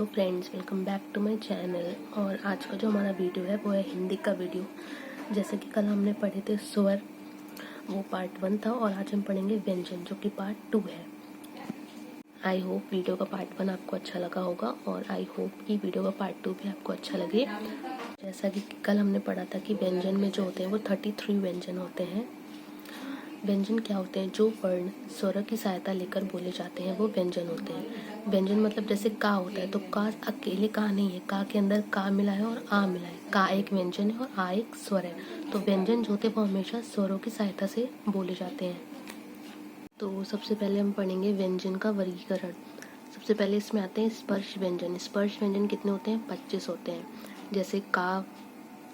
Friends, welcome back to my channel. और आज का जो हमारा वीडियो है वो है हिंदी का वीडियो। जैसे कि कल हमने पढ़े थे स्वर, वो पार्ट 1 था, और आज हम पढ़ेंगे व्यंजन जो कि पार्ट 2 है। आई होप वीडियो का पार्ट 1 आपको अच्छा लगा होगा और आई होप कि वीडियो का पार्ट 2 भी आपको अच्छा लगे। जैसा कि कल हमने पढ़ा था कि व्यंजन में जो होते हैं वो 33 व्यंजन होते हैं। व्यंजन क्या होते हैं? जो वर्ण स्वर की सहायता लेकर बोले जाते हैं वो व्यंजन होते हैं। व्यंजन मतलब जैसे का होता है तो का अकेले का नहीं है, का के अंदर का मिला है और आ मिला है। का एक व्यंजन है और आ एक स्वर है। तो व्यंजन जो होते हैं वो हमेशा स्वरों की सहायता से बोले जाते हैं। तो सबसे पहले हम पढ़ेंगे व्यंजन का वर्गीकरण। सबसे पहले इसमें आते हैं स्पर्श व्यंजन। स्पर्श व्यंजन कितने होते हैं? 25 होते हैं। जैसे का,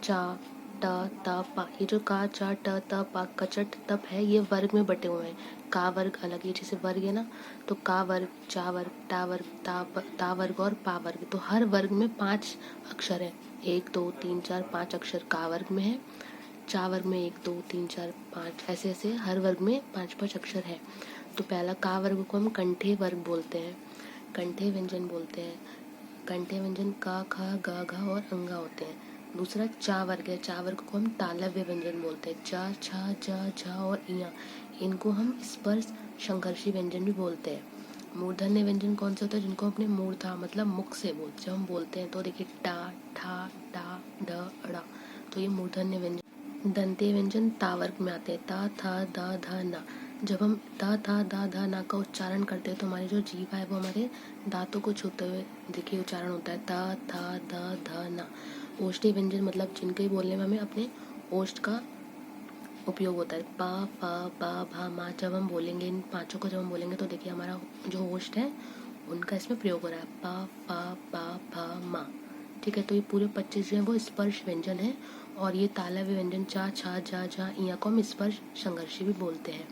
चा, ट, त, पा। ये जो का, चा, ट, त, पा, कचट, तप है, ये वर्ग में बटे हुए हैं। का वर्ग अलग है, जैसे वर्ग है ना, तो का वर्ग, चा वर्ग, टा वर्ग, ता वर्ग और पा वर्ग। तो हर वर्ग में 5 अक्षर है। 1 2 3 4 5 अक्षर का वर्ग में है। चा वर्ग में 1 2 3 4 5, ऐसे ऐसे हर वर्ग में 5 अक्षर है। तो पहला का वर्ग को हम कंठे वर्ग बोलते हैं, कंठे व्यंजन बोलते हैं। कंठे व्यंजन का, खा, गा, घा और अंगा होते हैं। दूसरा चा वर्ग है। चा वर्ग को हम तालव्य व्यंजन बोलते हैं। चा, छा, जा, झा और इया, इनको हम स्पर्श संघर्षी व्यंजन भी बोलते हैं। मूर्धन्य व्यंजन कौन से होते हैं? जिनको अपने मूर्धा मतलब मुख से बोलते, जब हम बोलते हैं तो देखिए टा, ठा, डा, ड, अड़ा, तो ये मूर्धन्य व्यंजन। दंते व्यंजन ता वर्ग में आते हैं। ता, था, दा, धा, ना। जब हम ता, था, दा, धा, ना का उच्चारण करते हैं तो हमारी जो जीभ है वो हमारे दांतों को छूते हुए देखिए उच्चारण होता है। ता, था, दा, धा, ना। ओष्ठी व्यंजन मतलब जिनके बोलने में हमें अपने ओष्ठ का उपयोग होता है। पा, पा, बा, भा, मा। जब हम बोलेंगे इन पांचों को, जब हम बोलेंगे तो देखिए हमारा जो ओष्ठ है उनका इसमें प्रयोग हो रहा है। पा, पा, बा, भा, मा। ठीक है, तो ये पूरे 25 जो है वो स्पर्श व्यंजन है। और ये तालव्य व्यंजन चा, छा, जा, झा, इया को हम स्पर्श संघर्षी भी बोलते हैं।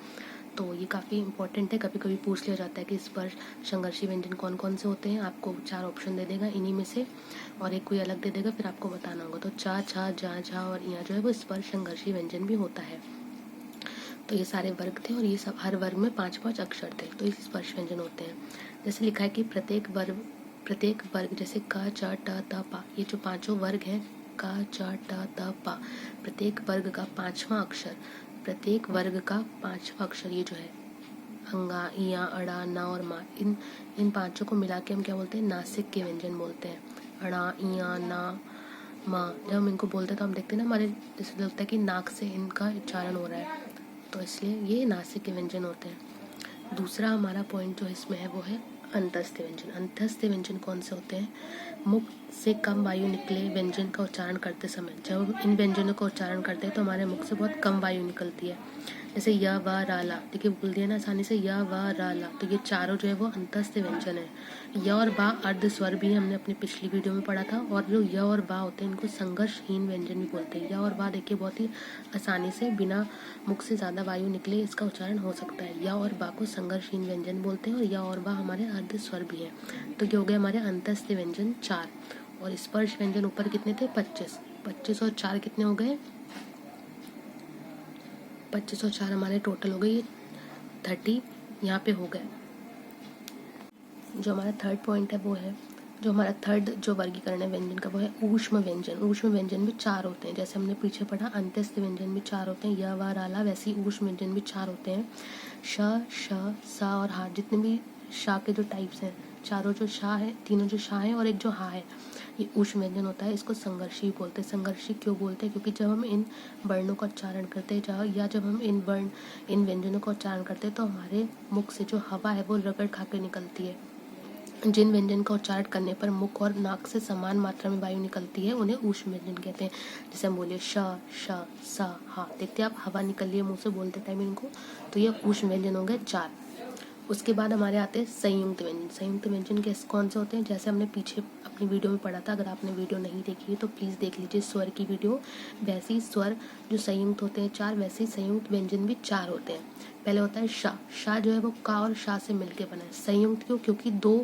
तो ये काफ़ी इंपॉर्टेंट है, कभी कभी पूछ लिया जाता है कि स्पर्श संघर्षी व्यंजन कौन कौन से होते हैं। आपको 4 ऑप्शन दे देगा इन्हीं में से, और एक कोई अलग दे देगा, फिर आपको बताना होगा। तो चा, छा, जा, झा और इया जो है वो स्पर्श संघर्षी व्यंजन भी होता है। तो ये सारे वर्ग थे और ये सब हर वर्ग में 5 अक्षर थे, तो ये स्पर्श व्यंजन होते हैं। जैसे लिखा है कि प्रत्येक वर्ग जैसे का, चा, ट, त, पा, ये जो 5 वर्ग हैं, का, चा, ट, त, पा, प्रत्येक वर्ग का 5वां अक्षर, प्रत्येक वर्ग का 5वां अक्षर ये जो है अंगा, इया, अड़ा, ना और मा, इन 5 को मिला के हम क्या बोलते हैं? नासिक के व्यंजन बोलते हैं। अड़ा, इया, ना, मा। जब हम इनको बोलते हैं तो हम देखते हैं ना, हमारे जैसे लगता है कि नाक से इनका उच्चारण हो रहा है, तो इसलिए ये नासिक के व्यंजन होते हैं। दूसरा हमारा पॉइंट जो इसमें है वो है अंतस्थ व्यंजन। अंतस्थ व्यंजन कौन से होते हैं? मुख से कम वायु निकले व्यंजन का उच्चारण करते समय। जब हम इन व्यंजनों का उच्चारण करते हैं तो हमारे मुख से बहुत कम वायु निकलती है। जैसे य, व, रा, ला, देखिए बोल दिया ना आसानी से, य, व, रा, ला, तो ये चारों जो है वो अंतस्थ व्यंजन है। य और बा अर्ध स्वर भी हमने अपनी पिछली वीडियो में पढ़ा था। और जो य और बा होते हैं इनको संघर्षहीन व्यंजन भी बोलते हैं। य और बा देखिए बहुत ही आसानी से बिना मुख से ज़्यादा वायु निकले इसका उच्चारण हो सकता है। य और बा को संघर्षहीन व्यंजन बोलते हैं। और य और बा हमारे अर्ध स्वर भी हैं। तो ये हो गए हमारे अंतस्थ व्यंजन 4। और स्पर्श व्यंजन ऊपर कितने थे? 25। 25 और 4 कितने हो गए? 25 और 4 हमारे टोटल हो गए, ये 30 यहाँ पे हो गए। जो हमारा थर्ड पॉइंट है वो है, जो हमारा थर्ड जो वर्गीकरण है व्यंजन का वो है ऊष्म व्यंजन। ऊष्म व्यंजन भी 4 होते हैं। जैसे हमने पीछे पढ़ा अंत्यस्थ व्यंजन भी 4 होते हैं, य, व, रा, ला, वैसे ही ऊष्म व्यंजन भी 4 होते हैं। श, श, सा और हा, जितने भी शा के जो टाइप्स हैं, चारों जो शा है, तीनों जो शा है और एक जो हा है, ये ऊष्म व्यंजन होता है। इसको संघर्षी बोलते हैं। संघर्षी क्यों बोलते हैं? क्योंकि जब हम इन वर्णों का उच्चारण करते हैं या जब हम इन व्यंजनों का उच्चारण करते हैं तो हमारे मुख से जो हवा है वो रगड़ खा के निकलती है। जिन व्यंजन का उच्चारण करने पर मुख और नाक से समान मात्रा में वायु निकलती है उन्हें ऊष्म व्यंजन कहते हैं। जैसे हम बोलिए श, श, सा, हा, देखते हैं आप हवा निकल रही है मुंह से बोलते टाइम इनको, तो ये ऊष्म व्यंजन हो गए 4। उसके बाद हमारे आते हैं संयुक्त व्यंजन। संयुक्त व्यंजन कैसे कौन से होते हैं? जैसे हमने पीछे अपनी वीडियो में पढ़ा था, अगर आपने वीडियो नहीं देखी है तो प्लीज़ देख लीजिए स्वर की वीडियो। वैसे ही स्वर जो संयुक्त होते हैं 4, वैसे ही संयुक्त व्यंजन भी 4 होते हैं। पहले होता है शा। शा जो है वो का और शा से मिलके बना है। संयुक्त क्यों? क्योंकि 2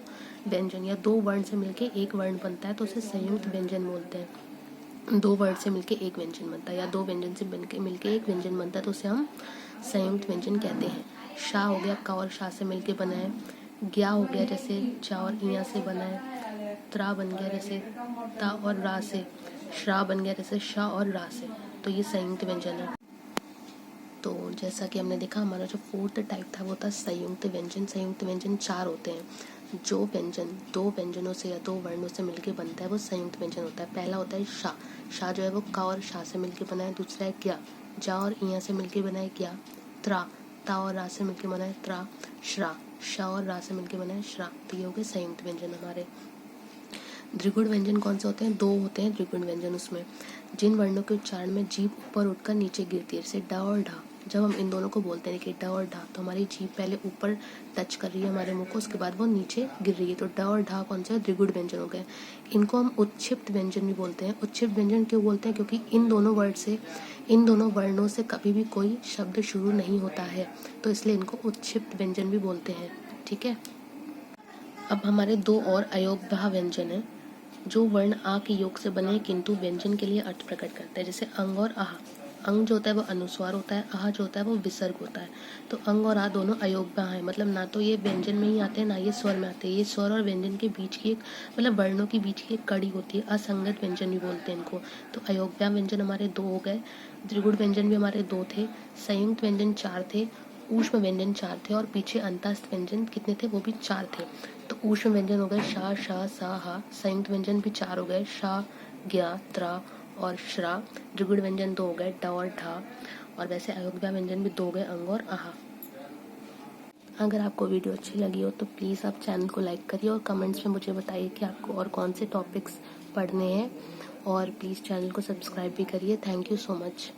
व्यंजन या 2 वर्ण से मिलके एक वर्ण बनता है तो उसे संयुक्त व्यंजन बोलते हैं। 2 वर्ण से मिलके एक व्यंजन बनता है या 2 व्यंजन से मिलके एक व्यंजन बनता है तो उसे हम संयुक्त व्यंजन कहते हैं। शा हो गया का और शा से मिलके बना है। ज्ञा हो गया जैसे चा और इया से बना है, त्रा बन गया जैसे ता और रा से, श्रा बन गया जैसे शा और रा से। तो ये संयुक्त व्यंजन है। तो जैसा कि हमने देखा, हमारा जो फोर्थ टाइप था वो था संयुक्त व्यंजन। संयुक्त व्यंजन 4 होते हैं। जो व्यंजन 2 व्यंजनों से या 2 वर्णों से मिलकर बनता है वो संयुक्त व्यंजन होता है। पहला होता है शा। शा जो है वो का और शा से मिलकर बना है। दूसरा है ज्ञा। जा और इया से मिलकर बना है ज्ञा। त्रा। ता और रा से मिलकर बना है त्रा। श्रा। शा और रा से मिलकर बना है श्रा। तो ये हो गए संयुक्त व्यंजन हमारे। द्विगुण व्यंजन कौन से होते हैं? 2 होते हैं द्विगुण व्यंजन। उसमें जिन वर्णों के उच्चारण में जीभ ऊपर उठकर नीचे गिरती है, जैसे ड और ढा। जब हम इन दोनों को बोलते हैं कि ड और ढा, तो हमारी जीभ पहले ऊपर टच कर रही है हमारे मुंह को, उसके बाद वो नीचे गिर रही है। तो ड और ढा कौन से द्विगुण व्यंजन हो गए। इनको हम उत्क्षिप्त व्यंजन भी बोलते हैं। उत्क्षिप्त व्यंजन क्यों बोलते हैं? क्योंकि इन दोनों वर्णों से कभी भी कोई शब्द शुरू नहीं होता है, तो इसलिए इनको उत्क्षिप्त व्यंजन भी बोलते हैं। ठीक है। अब हमारे 2 और अयोग्य व्यंजन है, जो वर्ण आ के योग से बने किंतु व्यंजन के लिए अर्थ प्रकट करते हैं, जैसे अंग और आह। अंग जो होता है वो अनुस्वार होता है, आह जो होता है वो विसर्ग होता है। तो अंग और आह दोनों अयोग्य है, मतलब ना तो ये व्यंजन में ही आते हैं ना ये स्वर में आते हैं। ये स्वर और व्यंजन के बीच की एक, मतलब वर्णों के बीच की एक कड़ी होती है। असंगत व्यंजन भी बोलते हैं इनको। तो अयोग्य व्यंजन हमारे 2 हो गए। द्विगुण व्यंजन भी हमारे 2 थे। संयुक्त व्यंजन 4 थे। ऊष्म व्यंजन 4 थे। और पीछे अंतस्थ व्यंजन कितने थे? वो भी 4 थे। तो ऊष्म व्यंजन हो गए शा, शा, सा, हा। संयुक्त व्यंजन भी 4 हो गए, शा, ज्ञा, त्रा और श्रा। द्विगुण व्यंजन 2 हो गए, ड और ढा। और वैसे अयोग्य व्यंजन भी 2 हो गए, अंग और आहा। अगर आपको वीडियो अच्छी लगी हो तो प्लीज़ आप चैनल को लाइक करिए और कमेंट्स में मुझे बताइए कि आपको और कौन से टॉपिक्स पढ़ने हैं। और प्लीज़ चैनल को सब्सक्राइब भी करिए। Thank you so much.